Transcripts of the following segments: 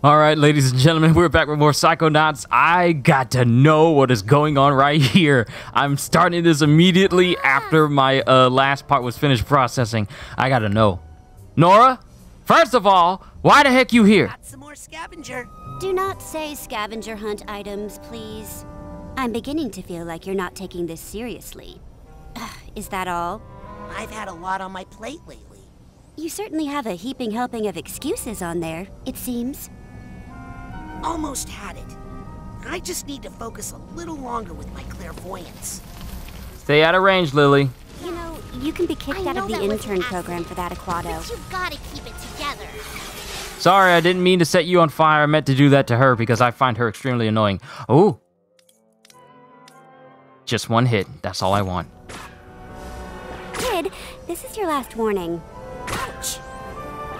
All right, ladies and gentlemen, we're back with more Psychonauts. I got to know what is going on right here. I'm starting this immediately after my last part was finished processing. I got to know. Nora, first of all, why the heck you here? Got some more scavenger. Do not say scavenger hunt items, please. I'm beginning to feel like you're not taking this seriously. Is that all? I've had a lot on my plate lately. You certainly have a heaping helping of excuses on there, it seems. Almost had it. I just need to focus a little longer with my clairvoyance. Stay out of range, Lily. You know, you can be kicked out of the intern program for that, Aquato. But you've got to keep it together. Sorry, I didn't mean to set you on fire. I meant to do that to her because I find her extremely annoying. Oh. Just one hit. That's all I want. Kid, this is your last warning. Ouch.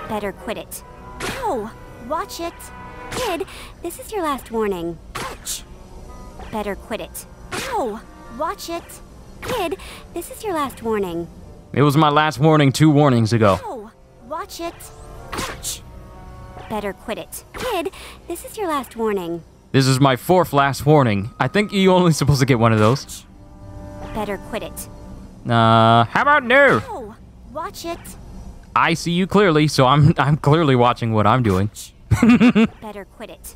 Better quit it. Ow! Watch it. Kid, this is your last warning. Ouch. Better quit it. Ow! Watch it. Kid, this is your last warning. It was my last warning 2 warnings ago. Ow! Watch it. Ouch. Better quit it. Kid, this is your last warning. This is my 4th last warning. I think you're only supposed to get one of those. Better quit it. How about no? Ow! Watch it. I see you clearly, so I'm clearly watching what I'm doing. Better quit it.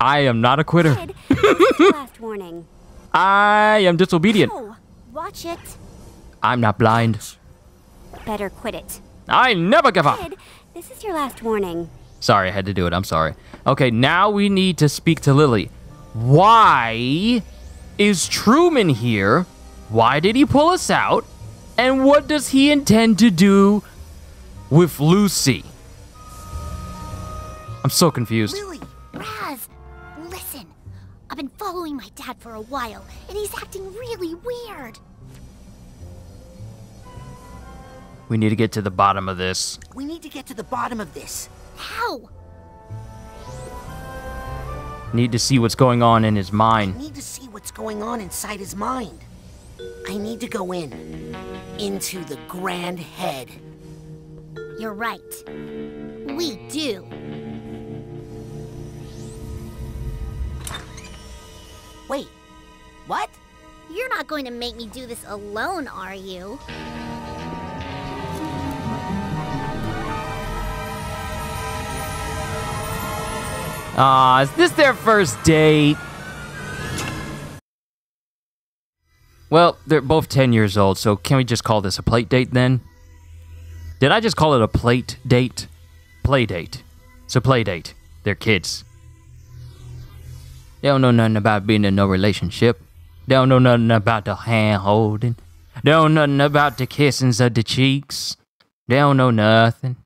I am not a quitter. Kid, this is your last warning. I am disobedient. Ow! Watch it. I'm not blind. Better quit it. I never give up. Kid, this is your last warning. Sorry, I had to do it. I'm sorry. Okay, now we need to speak to Lily. Why is Truman here? Why did he pull us out? And what does he intend to do with Lucy? I'm so confused. Lily, Raz, listen. I've been following my dad for a while, and he's acting really weird. We need to get to the bottom of this. We need to get to the bottom of this. How? Need to see what's going on in his I mind. need to see what's going on inside his mind. I need to go into the grand head. You're right. We do. Wait, what? You're not going to make me do this alone, are you? Is this their first date? Well, they're both 10 years old, so can we just call this a plate date then? Did I just call it a plate date? Play date. It's a play date. They're kids. They don't know nothing about being in no relationship. They don't know nothing about the hand holding. They don't know nothing about the kissings of the cheeks. They don't know nothing.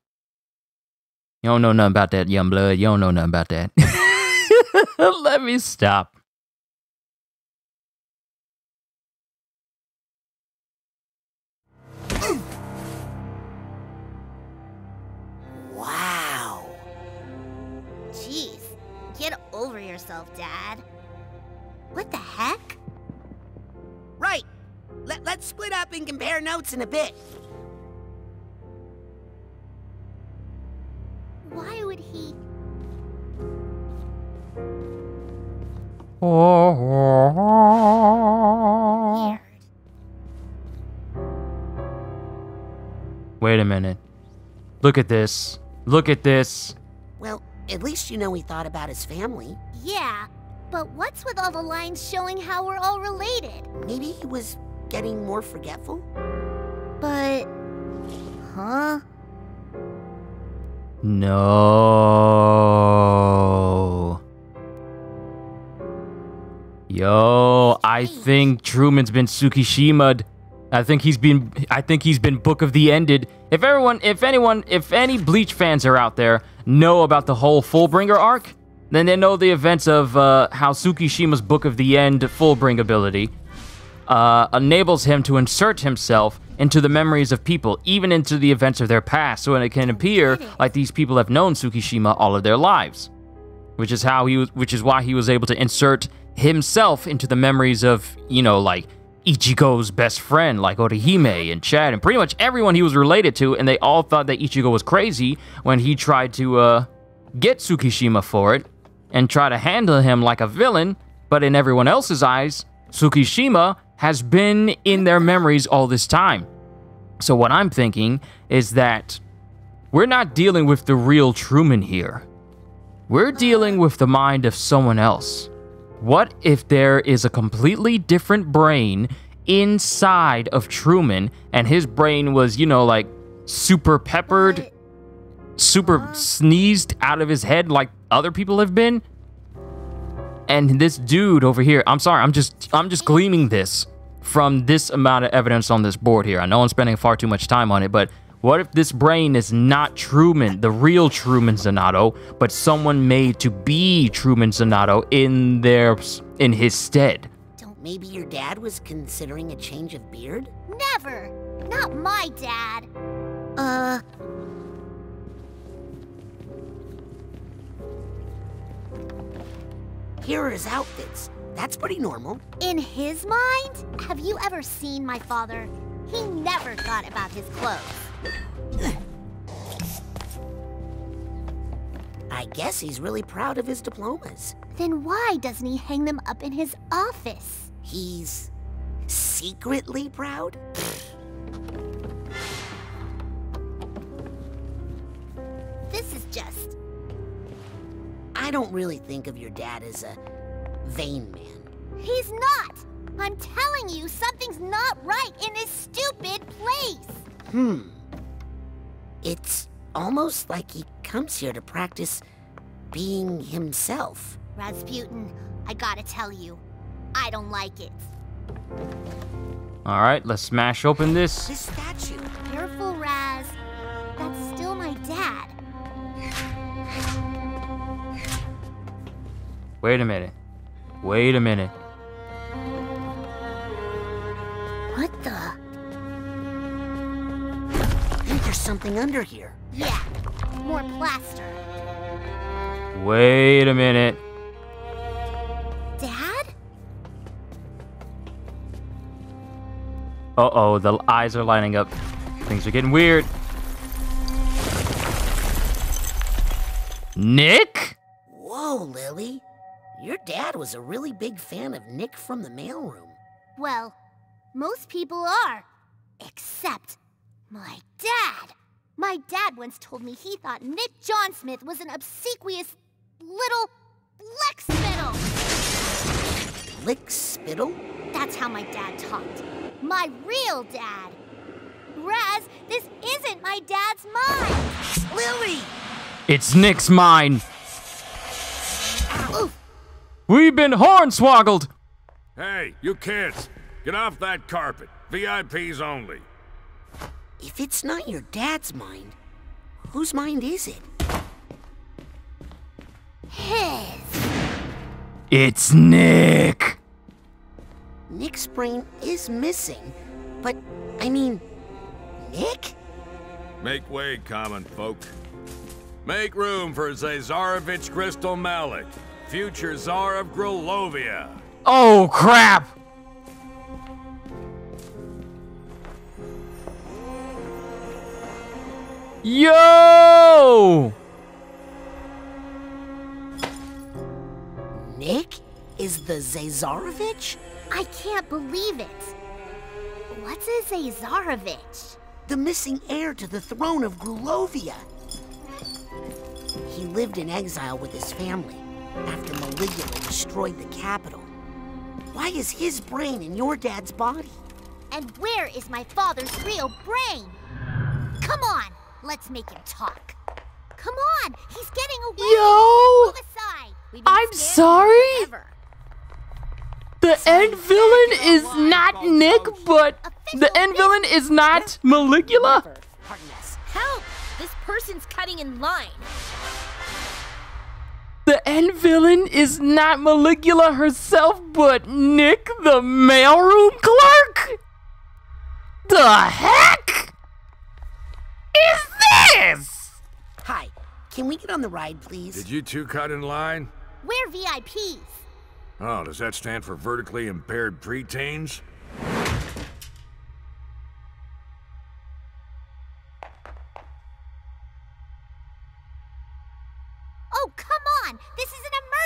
You don't know nothing about that, young blood. You don't know nothing about that. Let me stop. Wow. Jeez, get over yourself, Dad. What the heck? Right. Let's split up and compare notes in a bit. Why would he... Weird. Wait a minute. Look at this. Look at this. Well, at least you know he thought about his family. Yeah, but what's with all the lines showing how we're all related? Maybe he was getting more forgetful? But... Huh? No. Yo, I think Truman's been Tsukishima'd. I think he's been Book of the Ended. If any Bleach fans are out there know about the whole Fullbringer arc, then they know the events of how Tsukishima's Book of the End Fullbring ability enables him to insert himself into the memories of people, even into the events of their past, so it can appear like these people have known Tsukishima all of their lives. Which is why he was able to insert himself into the memories of, like Ichigo's best friend, like Orihime and Chad, and pretty much everyone he was related to, and they all thought that Ichigo was crazy when he tried to get Tsukishima for it and try to handle him like a villain, but in everyone else's eyes, Tsukishima has been in their memories all this time. So what I'm thinking is that we're not dealing with the real Truman here. We're dealing with the mind of someone else. What if there is a completely different brain inside of Truman, and his brain was, you know, like super peppered, super sneezed out of his head like other people have been? And this dude over here, I'm sorry, I'm just gleaming this from this amount of evidence on this board here. I know I'm spending far too much time on it, but what if this brain is not Truman, the real Truman Zanotto, but someone made to be Truman Zanotto in his stead? Maybe your dad was considering a change of beard? Never! Not my dad! Here are his outfits. That's pretty normal. In his mind? Have you ever seen my father? He never thought about his clothes. I guess he's really proud of his diplomas. Then why doesn't he hang them up in his office? He's secretly proud? This is just... I don't really think of your dad as a vain man. He's not! I'm telling you, something's not right in this stupid place! It's almost like he comes here to practice being himself. Rasputin, I gotta tell you, I don't like it. All right, let's smash open this. This statue. Careful, Raz. That's still my dad. Wait a minute. Wait a minute. What the? I think there's something under here. Yeah, more plaster. Wait a minute. Dad? Uh-oh, the eyes are lining up. Things are getting weird. Nick? Whoa, Lily. Your dad was a really big fan of Nick from the mailroom. Well, most people are. Except my dad. My dad once told me he thought Nick John Smith was an obsequious little lick-spittle. Lick-spittle? That's how my dad talked. My real dad. Raz, this isn't my dad's mind. Lily! It's Nick's mine. Ow. We've been hornswoggled. Hey, you kids, get off that carpet. VIPs only. If it's not your dad's mind, whose mind is it? His. It's Nick. Nick's brain is missing, but, I mean, Nick? Make way, common folk. Make room for Zazarovich Crystal Malik, future Tsar of Grulovia. Oh, crap. Yo! Nick is the Zazarovich? I can't believe it. What's a Zazarovich? The missing heir to the throne of Grulovia. He lived in exile with his family after Maligula destroyed the capital. Why is his brain in your dad's body? And where is my father's real brain? Come on, let's make him talk. Come on, he's getting away. Yo! Move aside. We've been I'm scared sorry? forever. The end villain is not Nick, but the end villain is not Maligula? Pardon us. Help! This person's cutting in line. The end villain is not Maligula herself, but Nick, the mailroom clerk? The heck is this? Hi, can we get on the ride, please? Did you two cut in line? We're VIPs. Oh, does that stand for vertically impaired preteens?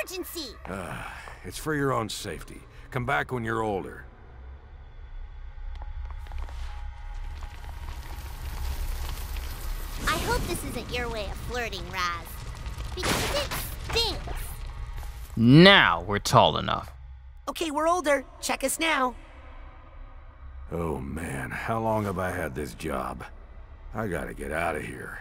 emergency! It's for your own safety. Come back when you're older. I hope this isn't your way of flirting, Raz. Because it stinks. Now we're tall enough. Okay, we're older. Check us now. Oh man, how long have I had this job? I gotta get out of here.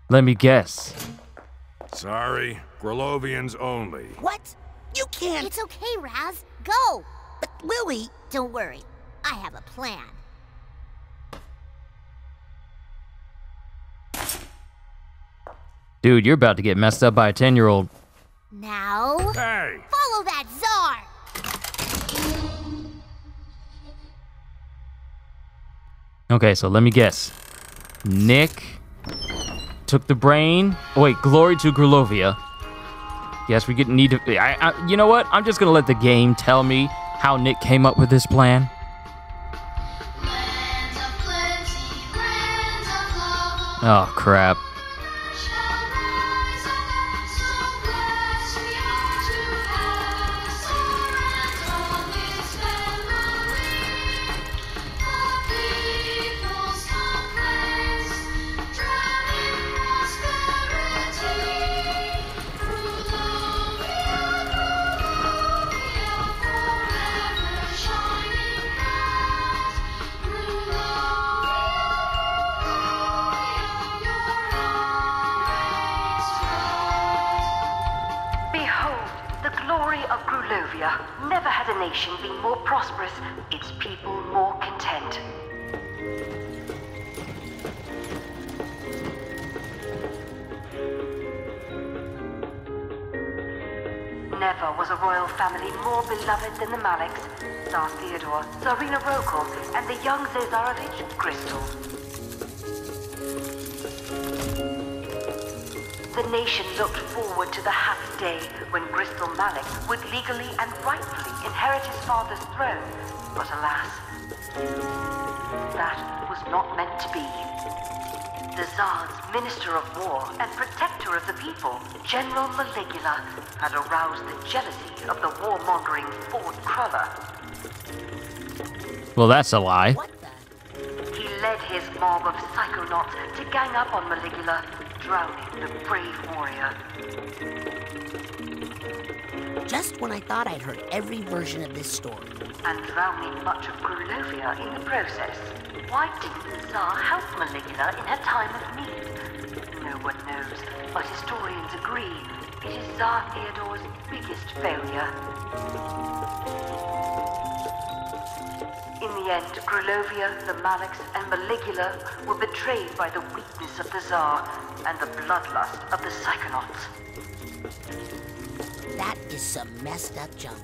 Let me guess. Sorry, Grolovians only. What? You can't. It's okay, Raz. Go! But Lily. Don't worry. I have a plan. Dude, you're about to get messed up by a 10-year-old. Now, Hey! follow that czar! Okay, so let me guess. Nick took the brain. Oh, wait, glory to Grulovia. Yes, we need to. You know what? I'm just gonna let the game tell me how Nick came up with this plan. Oh crap. Never had a nation been more prosperous, its people more content. Never was a royal family more beloved than the Maleks, Tsar Theodore, Tsarina Rokal, and the young Zazarovich Crystal. The nation looked forward to the happy day when Crystal Malek would legally and rightfully inherit his father's throne, but alas, that was not meant to be. The Tsar's Minister of War and Protector of the People, General Maligula, had aroused the jealousy of the warmongering Ford Cruller. Well, that's a lie. What the? He led his mob of psychonauts to gang up on Maligula, drowning the brave warrior. Just when I thought I'd heard every version of this story. And drowning much of Grulovia in the process. Why didn't the Tsar help Maligula in her time of need? No one knows, but historians agree it is Tsar Theodore's biggest failure. In the end, Grulovia, the Maleks, and Maligula were betrayed by the weakness of the Tsar and the bloodlust of the Psychonauts. That is some messed up junk.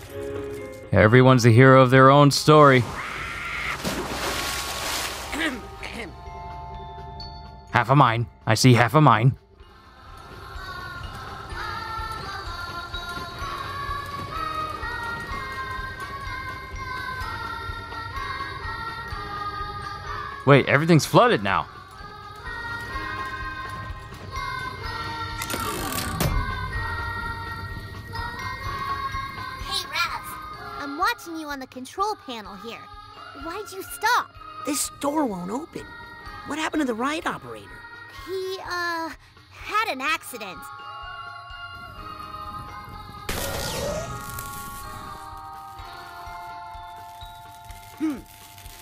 Everyone's the hero of their own story. Half of mine. I see half of mine. Wait, everything's flooded now. Hey, Raz. I'm watching you on the control panel here. Why'd you stop? This door won't open. What happened to the ride operator? He, had an accident.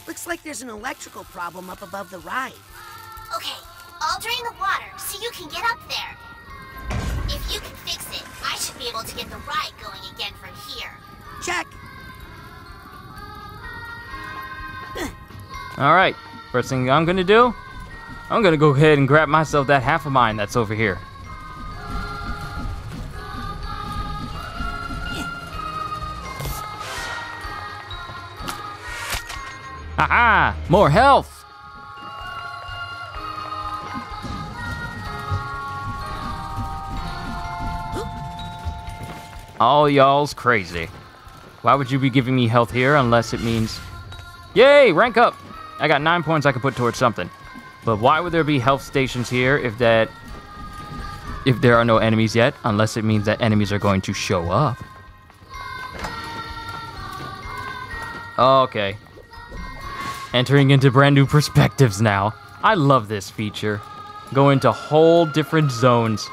Looks like there's an electrical problem up above the ride. Okay, I'll drain the water so you can get up there. If you can fix it, I should be able to get the ride going again from here. Check. All right, first thing I'm gonna do, I'm gonna go ahead and grab myself that half of mine that's over here. Haha, more health. All y'all's crazy. Why would you be giving me health here unless it means Yay, rank up! I got 9 points I could put towards something. But why would there be health stations here if there are no enemies yet? Unless it means that enemies are going to show up. Okay. Entering into brand new perspectives now. I love this feature. Go into whole different zones.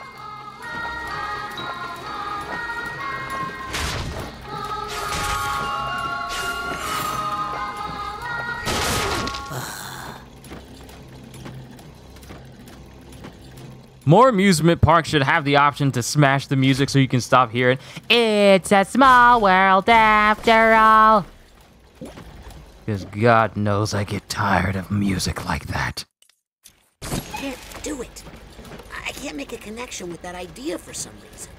More amusement parks should have the option to smash the music so you can stop hearing, "It's a small world after all." Because God knows I get tired of music like that. Can't do it. I can't make a connection with that idea for some reason.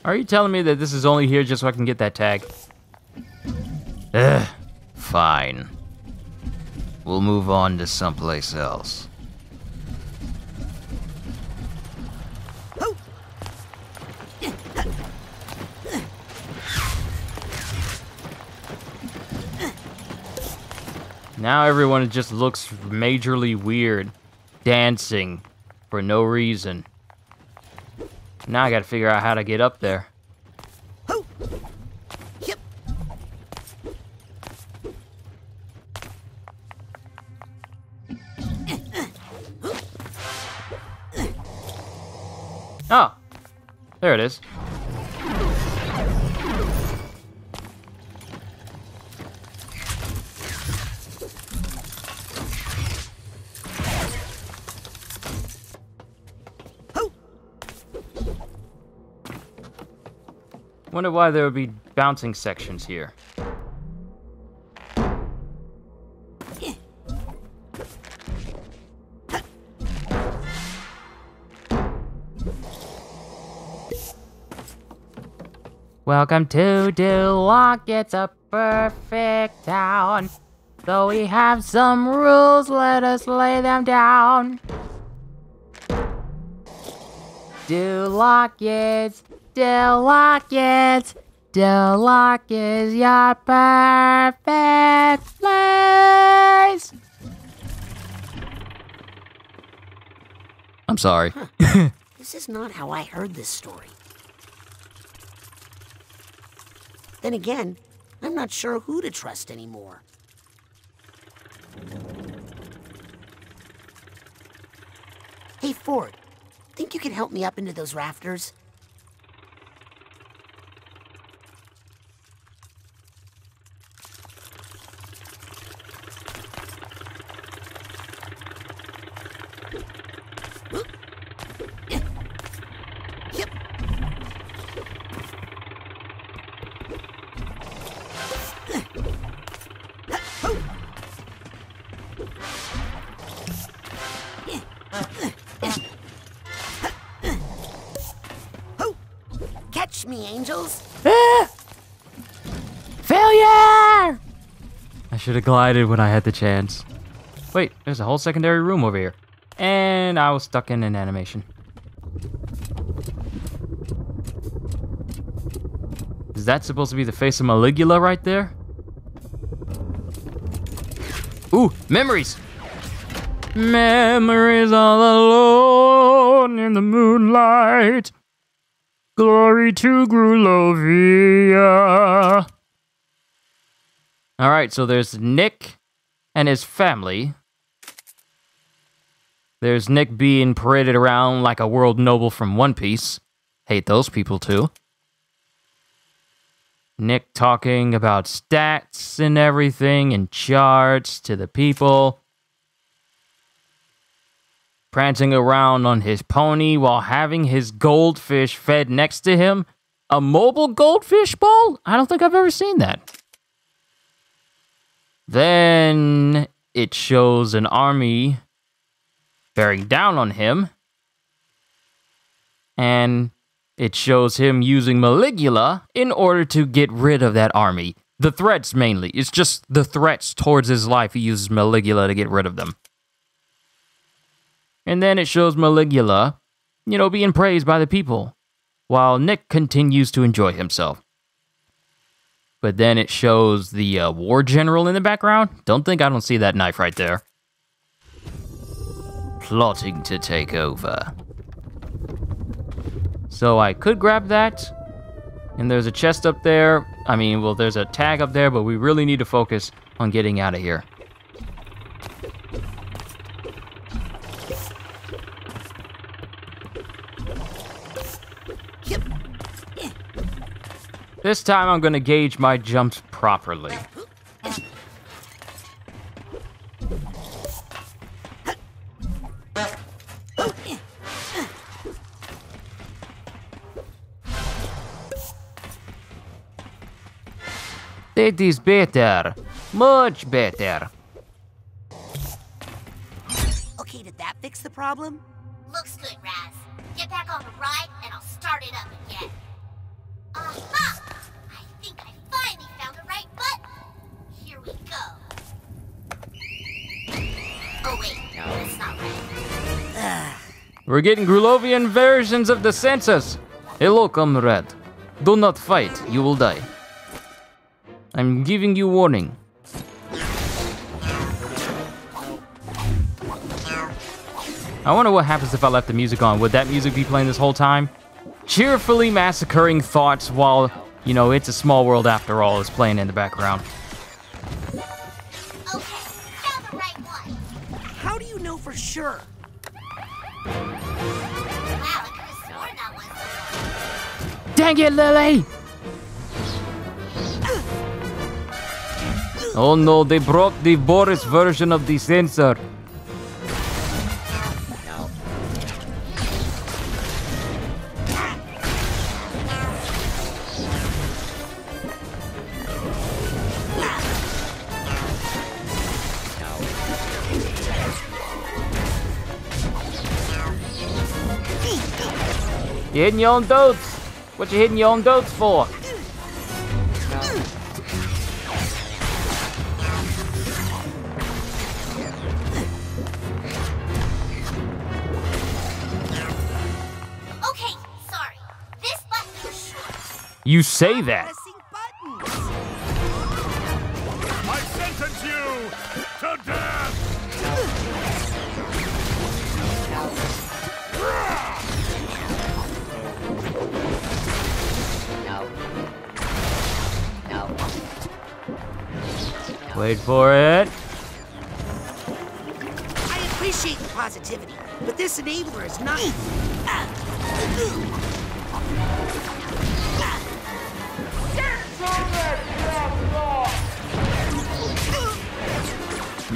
Are you telling me that this is only here just so I can get that tag? Ugh, fine. We'll move on to someplace else. Now everyone just looks majorly weird, dancing for no reason. Now I gotta figure out how to get up there. Oh, there it is. Wonder why there would be bouncing sections here. Welcome to Duloc, it's a perfect town. Though we have some rules, let us lay them down. Duloc is your perfect place. I'm sorry. This is not how I heard this story. Then again, I'm not sure who to trust anymore. Hey, Ford, think you can help me up into those rafters? Catch me, angels! Failure! I should have glided when I had the chance. Wait, there's a whole secondary room over here. And I was stuck in an animation. Is that supposed to be the face of Maligula right there? Ooh, memories! Memories all alone in the moonlight. Glory to Grulovia. Alright, so there's Nick and his family. There's Nick being paraded around like a world noble from One Piece. Hate those people too. Nick talking about stats and everything and charts to the people. Prancing around on his pony while having his goldfish fed next to him. A mobile goldfish bowl? I don't think I've ever seen that. Then it shows an army bearing down on him. And it shows him using Maligula in order to get rid of that army. The threats mainly. It's just the threats towards his life. He uses Maligula to get rid of them. And then it shows Maligula, being praised by the people, while Nick continues to enjoy himself. But then it shows the war general in the background. I don't see that knife right there. Plotting to take over. So I could grab that. And there's a chest up there. I mean, well, there's a tag up there, but we really need to focus on getting out of here. This time I'm gonna gauge my jumps properly. That is better. Much better. Okay, did that fix the problem? Looks good, Raz. Get back on the ride, and I'll start it up again. Aha! I think I finally found the right button. Here we go. Oh wait, no, that's not right. We're getting Grulovian versions of the census. Hello, comrade. Do not fight, you will die. I'm giving you warning. I wonder what happens if I left the music on. Would that music be playing this whole time? Cheerfully massacring thoughts while, you know, It's a Small World After All is playing in the background. Okay, found the right one. How do you know for sure? Wow, I could have sworn that was. Dang it, Lily! Oh no, they brought the Boris version of the sensor. You hitting your own dudes? What you hitting your own dudes for? Okay, sorry. This button is short. You say that. Pressing buttons. I sentence you to death! Wait for it. I appreciate the positivity, but this enabler is not.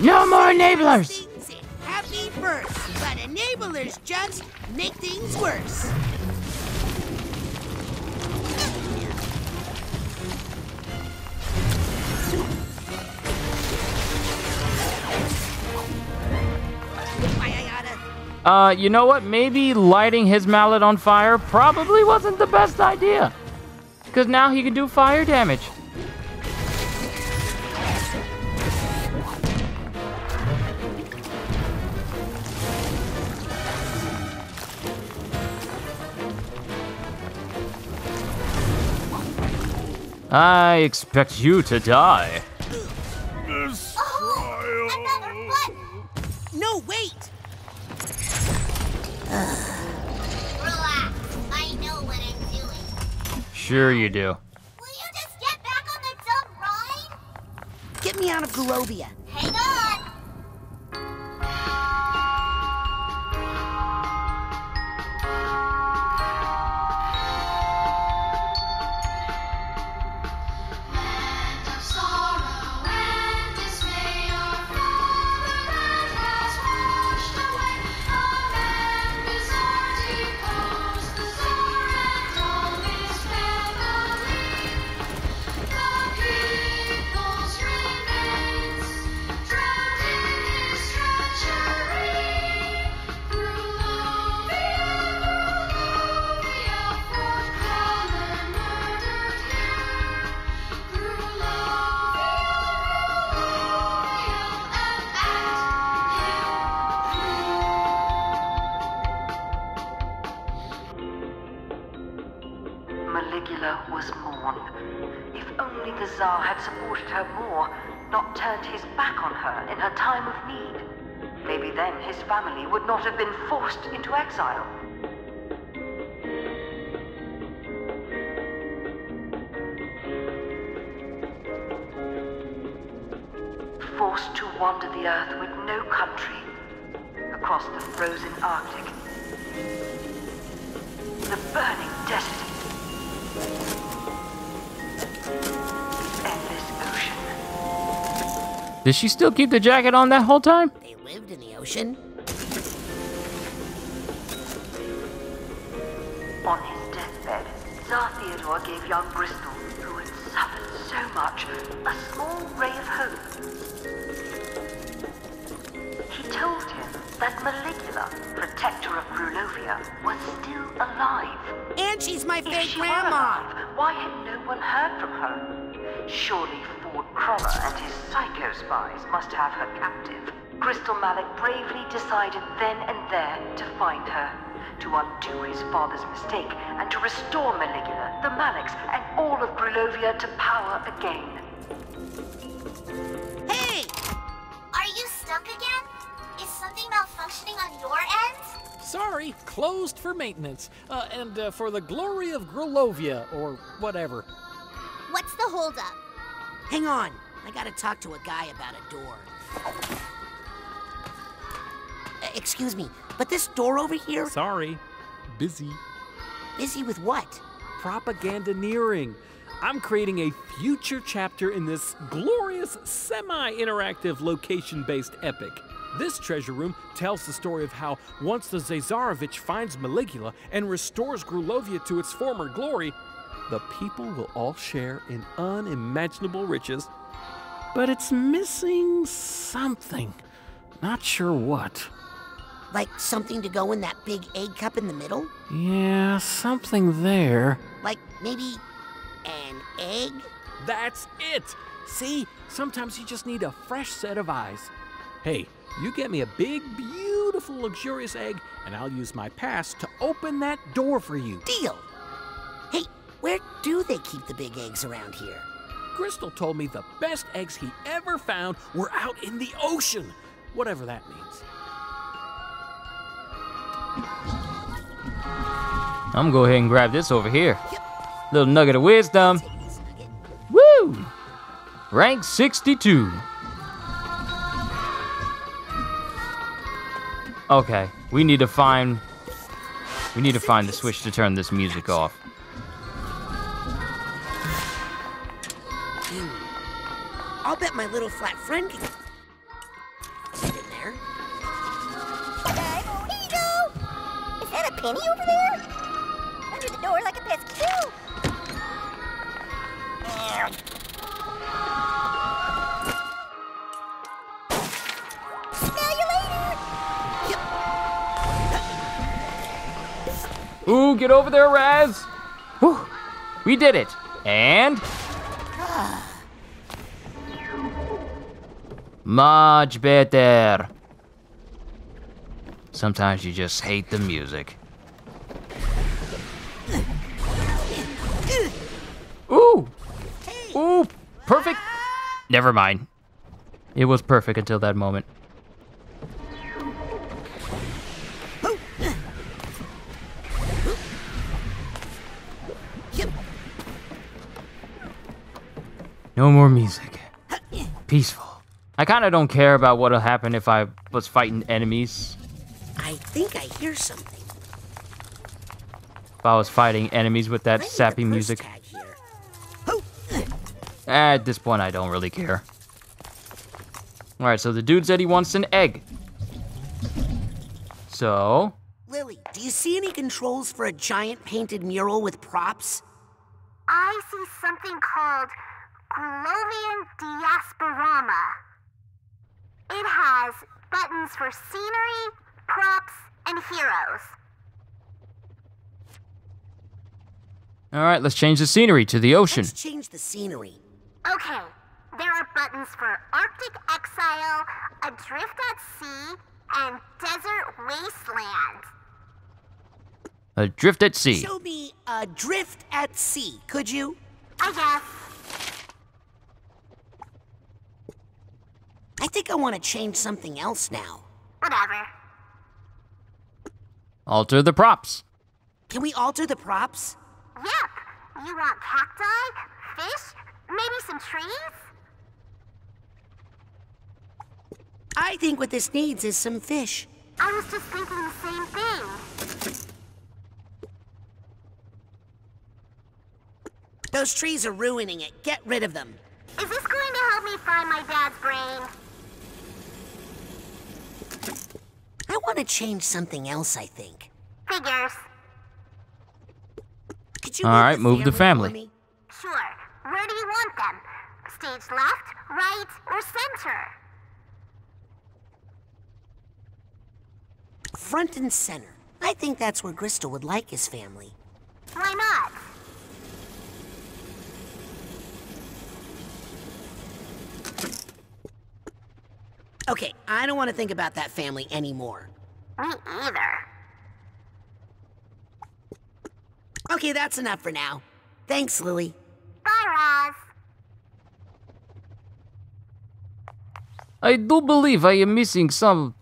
No more enablers! Things in happy first, but enablers just make things worse. You know what? Maybe lighting his mallet on fire probably wasn't the best idea. Because now he can do fire damage. I expect you to die. This Oh, trial. another button. No, wait! Relax. I know what I'm doing. Sure you do. Will you just get back on the dumb ride? Get me out of Grulovia. Hang on. Maligula was mourned. If only the Tsar had supported her more, not turned his back on her in her time of need. Maybe then his family would not have been forced into exile. Forced to wander the earth with no country, across the frozen Arctic, the burning desert, the endless ocean. Did she still keep the jacket on that whole time? They lived in the ocean. On his deathbed, Tsar Theodore gave young Bristol, who had suffered so much, a small ray of hope. He told him that Maligula, protector of Grulovia, was still alive. And she's my If fake she were grandma. alive, why had no one heard from her? Surely Ford Crawler and his psycho spies must have her captive. Crystal Malik bravely decided then and there to find her, to undo his father's mistake, and to restore Maligula, the Maliks, and all of Grulovia to power again. Hey! Are you stuck again? Is something malfunctioning on your end? Sorry, closed for maintenance. And for the glory of Grulovia, or whatever. What's the holdup? Hang on. I gotta talk to a guy about a door. Excuse me, but this door over here... Sorry. Busy. Busy with what? Propagandaneering. I'm creating a future chapter in this glorious semi-interactive location-based epic. This treasure room tells the story of how once the Zazarovich finds Maligula and restores Grulovia to its former glory, the people will all share in unimaginable riches. But it's missing something. Not sure what. Like something to go in that big egg cup in the middle? Yeah, something there. Like maybe an egg? That's it! See, sometimes you just need a fresh set of eyes. Hey, you get me a big, beautiful, luxurious egg, and I'll use my pass to open that door for you. Deal! Hey, where do they keep the big eggs around here? Crystal told me the best eggs he ever found were out in the ocean, whatever that means. I'm gonna go ahead and grab this over here. Little nugget of wisdom. Woo! Rank 62. Okay, we need to find the switch to turn this music off. I'll bet my little flat friend can get in there. Here you go! Is that a penny over there? Under the door like a pesky too. Smell you later! Ooh, get over there, Raz! Whew, we did it. And... much better. Sometimes you just hate the music. Ooh! Ooh! Perfect! Never mind. It was perfect until that moment. No more music. Peaceful. I kind of don't care about what'll happen if I was fighting enemies. I think I hear something. If I was fighting enemies with that I need a sappy purse music. tag here. At this point, I don't really care. Alright, so the dude said he wants an egg. So... Lily, do you see any controls for a giant painted mural with props? I see something called Grulovian Diasporama. It has buttons for scenery, props, and heroes. Alright, let's change the scenery to the ocean. Let's change the scenery. Okay, there are buttons for Arctic Exile, Adrift at Sea, and Desert Wasteland. Adrift at sea. Show me Drift at sea, could you? I guess. I think I want to change something else now. Whatever. Alter the props. Can we alter the props? Yep. You want cacti, fish, maybe some trees? I think what this needs is some fish. I was just thinking the same thing. Those trees are ruining it. Get rid of them. Is this going to help me find my dad's brain? I want to change something else, I think. Figures. Could you All right, move the family. for me? Sure. Where do you want them? Stage left, right, or center? Front and center. I think that's where Crystal would like his family. Why not? Okay, I don't want to think about that family anymore. Me either. Okay, that's enough for now. Thanks, Lily. Bye, Roz. I do believe I am missing some...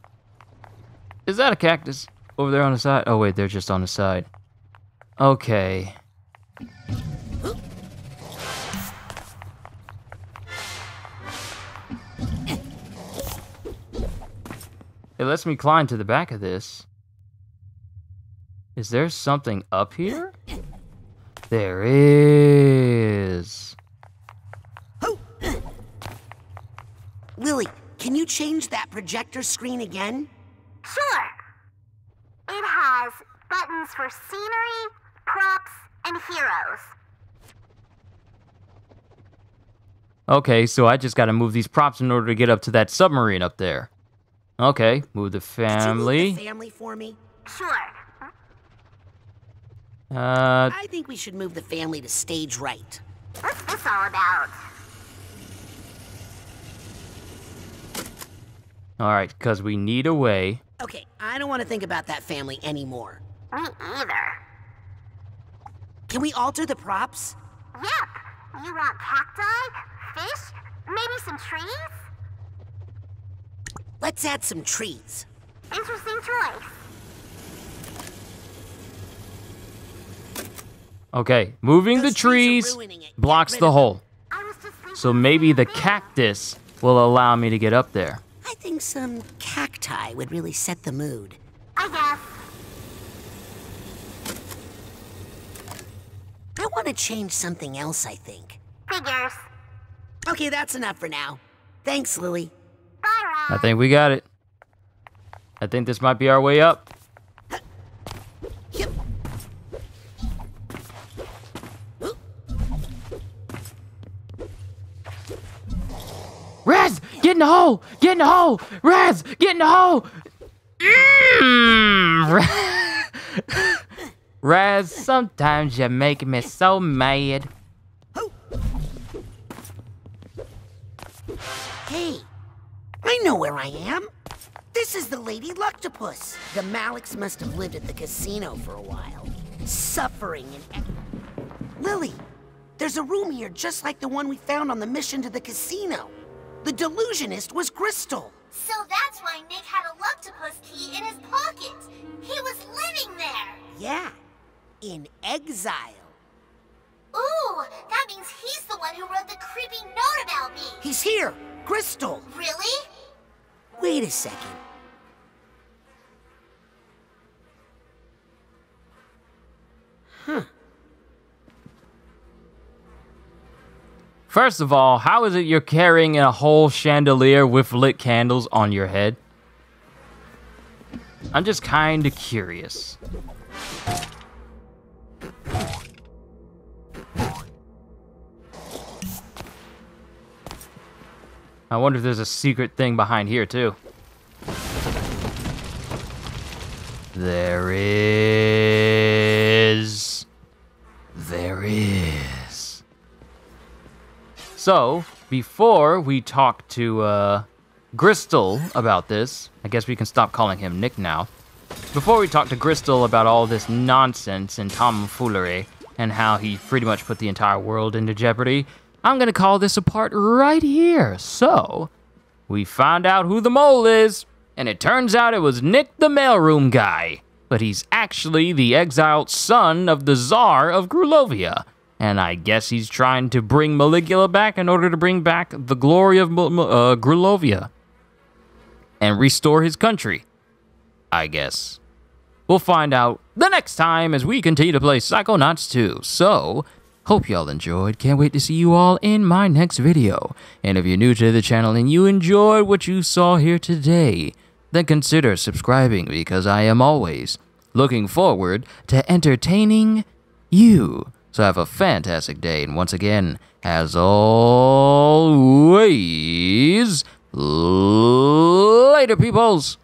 Is that a cactus? Over there on the side? Oh wait, they're just on the side. Okay. It lets me climb to the back of this. Is there something up here? There is. Lily, can you change that projector screen again? Sure. It has buttons for scenery, props, and heroes. Okay, so I just gotta move these props in order to get up to that submarine up there. Okay, move the Could you move family. the family for me? Sure. I think we should move the family to stage right. What's this all about? Alright, because we need a way. Okay, I don't want to think about that family anymore. Me either. Can we alter the props? Yep. You want cacti, fish, maybe some trees? Let's add some trees. Interesting choice. Okay, moving the Those trees trees are ruining it. Get blocks rid the of hole. I was just thinking So maybe the same thing. cactus will allow me to get up there. I think some cacti would really set the mood. I guess. I want to change something else, I think. Figures. Okay, that's enough for now. Thanks, Lily. Bye, Roz. I think we got it. I think this might be our way up. Yep. Raz, get in the hole! Get in the hole! Raz, get in the hole! Raz, sometimes you make me so mad. Hey, I know where I am. This is the Lady Luctopus. The Maliks must have lived at the casino for a while, suffering and... Lily, there's a room here just like the one we found on the mission to the casino. The delusionist was Crystal. So that's why Nick had a Luctopus key in his pocket. He was living there. Yeah, in exile. Ooh, that means he's the one who wrote the creepy note about me. He's here, Crystal. Really? Wait a second. Huh. First of all, how is it you're carrying a whole chandelier with lit candles on your head? I'm just kind of curious. I wonder if there's a secret thing behind here, too. There is. There is. So, before we talk to, Crystal about this, I guess we can stop calling him Nick now. Before we talk to Crystal about all this nonsense and tomfoolery, and how he pretty much put the entire world into jeopardy, I'm going to call this a part right here. So, we found out who the mole is, and it turns out it was Nick the mailroom guy. But he's actually the exiled son of the Tsar of Grulovia. And I guess he's trying to bring Maligula back in order to bring back the glory of Grulovia. And restore his country, I guess. We'll find out the next time as we continue to play Psychonauts 2. So, hope y'all enjoyed. Can't wait to see you all in my next video. And if you're new to the channel and you enjoyed what you saw here today, then consider subscribing because I am always looking forward to entertaining you. So have a fantastic day, and once again, as always, later peoples!